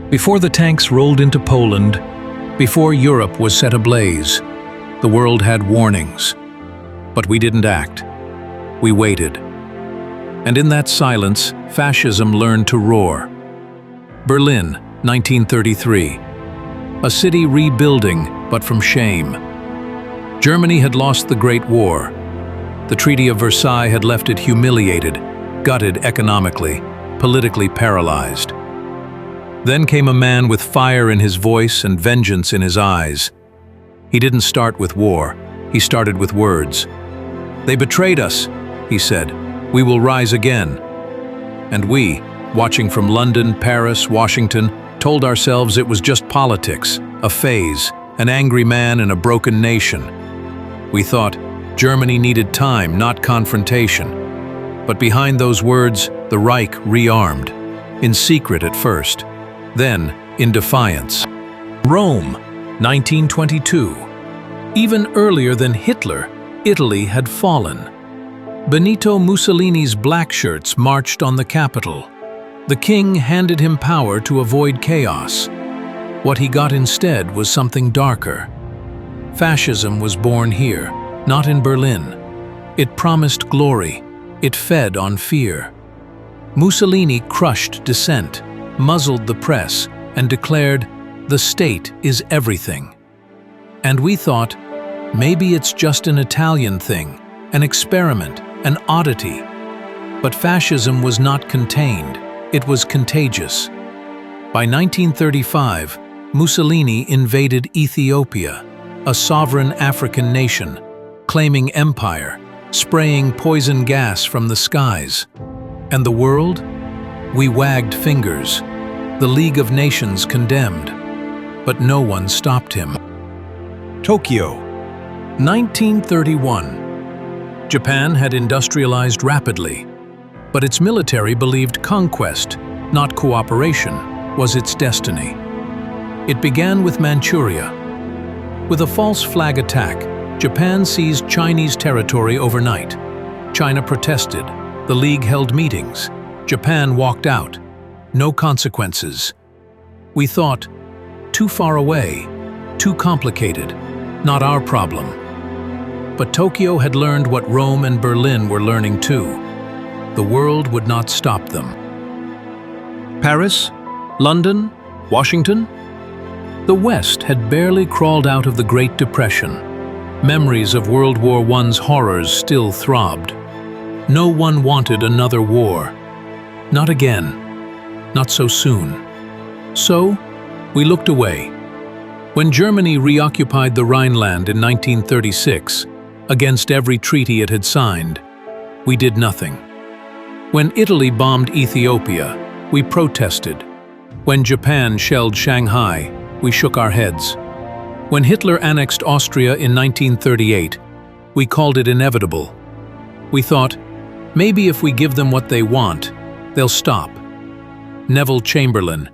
Before the tanks rolled into Poland, before Europe was set ablaze, the world had warnings. But we didn't act. We waited. And in that silence, fascism learned to roar. Berlin, 1933. A city rebuilding, but from shame. Germany had lost the Great War. The Treaty of Versailles had left it humiliated, gutted economically, politically paralyzed. Then came a man with fire in his voice and vengeance in his eyes. He didn't start with war, he started with words. "They betrayed us," he said. "We will rise again." And we, watching from London, Paris, Washington, told ourselves it was just politics, a phase, an angry man in a broken nation. We thought Germany needed time, not confrontation. But behind those words, the Reich rearmed, in secret at first, then in defiance. Rome, 1922. Even earlier than Hitler, Italy had fallen. Benito Mussolini's black shirts marched on the capital. The king handed him power to avoid chaos. What he got instead was something darker. Fascism was born here, not in Berlin. It promised glory. It fed on fear. Mussolini crushed dissent, muzzled the press, and declared, "The state is everything." And we thought, maybe it's just an Italian thing, an experiment, an oddity. But fascism was not contained. It was contagious. By 1935, Mussolini invaded Ethiopia, a sovereign African nation, claiming empire, spraying poison gas from the skies. And the world? We wagged fingers. The League of Nations condemned. But no one stopped him. Tokyo, 1931. Japan had industrialized rapidly, but its military believed conquest, not cooperation, was its destiny. It began with Manchuria. With a false flag attack, Japan seized Chinese territory overnight. China protested. The League held meetings. Japan walked out. No consequences. We thought, too far away, too complicated, not our problem. But Tokyo had learned what Rome and Berlin were learning too. The world would not stop them. Paris, London, Washington? The West had barely crawled out of the Great Depression. Memories of World War I's horrors still throbbed. No one wanted another war. Not again. Not so soon. So, we looked away. When Germany reoccupied the Rhineland in 1936, against every treaty it had signed, we did nothing. When Italy bombed Ethiopia, we protested. When Japan shelled Shanghai, we shook our heads. When Hitler annexed Austria in 1938, we called it inevitable. We thought, maybe if we give them what they want, they'll stop. Neville Chamberlain,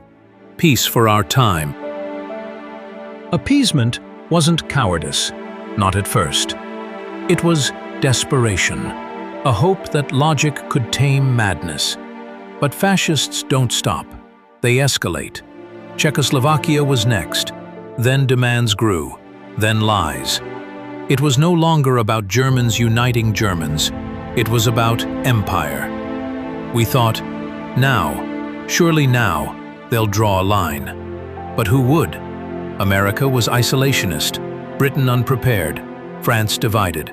peace for our time. Appeasement wasn't cowardice, not at first. It was desperation, a hope that logic could tame madness. But fascists don't stop. They escalate. Czechoslovakia was next. Then demands grew. Then lies. It was no longer about Germans uniting Germans. It was about empire. We thought, now, surely now, they'll draw a line. But who would? America was isolationist, Britain unprepared, France divided.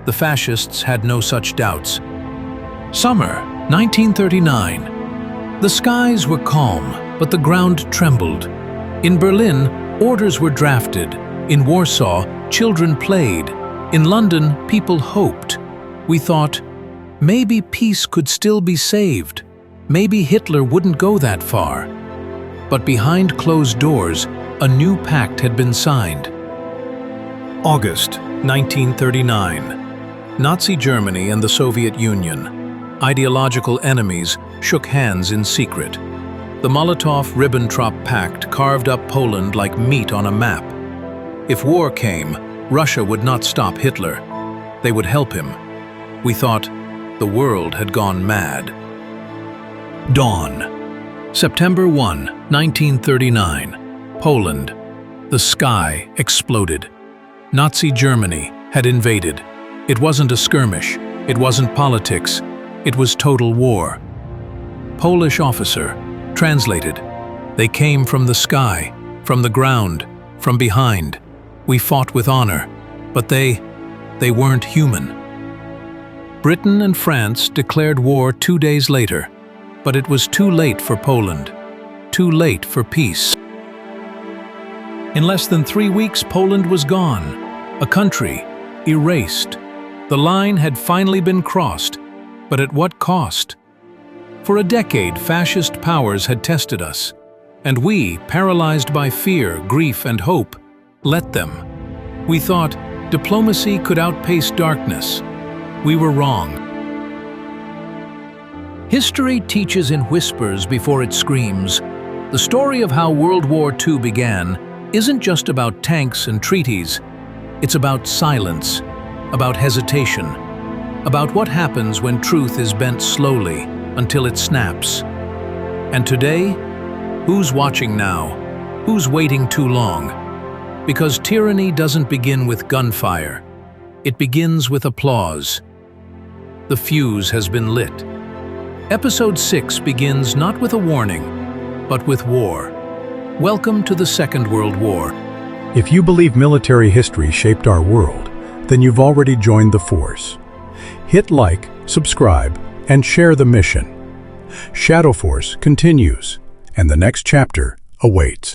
The fascists had no such doubts. Summer, 1939. The skies were calm, but the ground trembled. In Berlin, orders were drafted. In Warsaw, children played. In London, people hoped. We thought, maybe peace could still be saved. Maybe Hitler wouldn't go that far. But behind closed doors, a new pact had been signed. August 1939. Nazi Germany and the Soviet Union, ideological enemies, shook hands in secret. The Molotov-Ribbentrop Pact carved up Poland like meat on a map. If war came, Russia would not stop Hitler. They would help him. We thought the world had gone mad. Dawn. September 1, 1939, Poland. The sky exploded. Nazi Germany had invaded. It wasn't a skirmish. It wasn't politics. It was total war. Polish officer, translated. They came from the sky, from the ground, from behind. We fought with honor, but they weren't human. Britain and France declared war 2 days later, but it was too late for Poland, too late for peace. In less than 3 weeks, Poland was gone, a country erased. The line had finally been crossed, but at what cost? For a decade, fascist powers had tested us, and we, paralyzed by fear, grief, and hope, let them. We thought diplomacy could outpace darkness. We were wrong. History teaches in whispers before it screams. The story of how World War II began isn't just about tanks and treaties. It's about silence, about hesitation, about what happens when truth is bent slowly until it snaps. And today, who's watching now? Who's waiting too long? Because tyranny doesn't begin with gunfire. It begins with applause. The fuse has been lit. Episode 6 begins not with a warning, but with war. Welcome to the Second World War. If you believe military history shaped our world, then you've already joined the force. Hit like, subscribe, and share the mission. Shadow Force continues, and the next chapter awaits.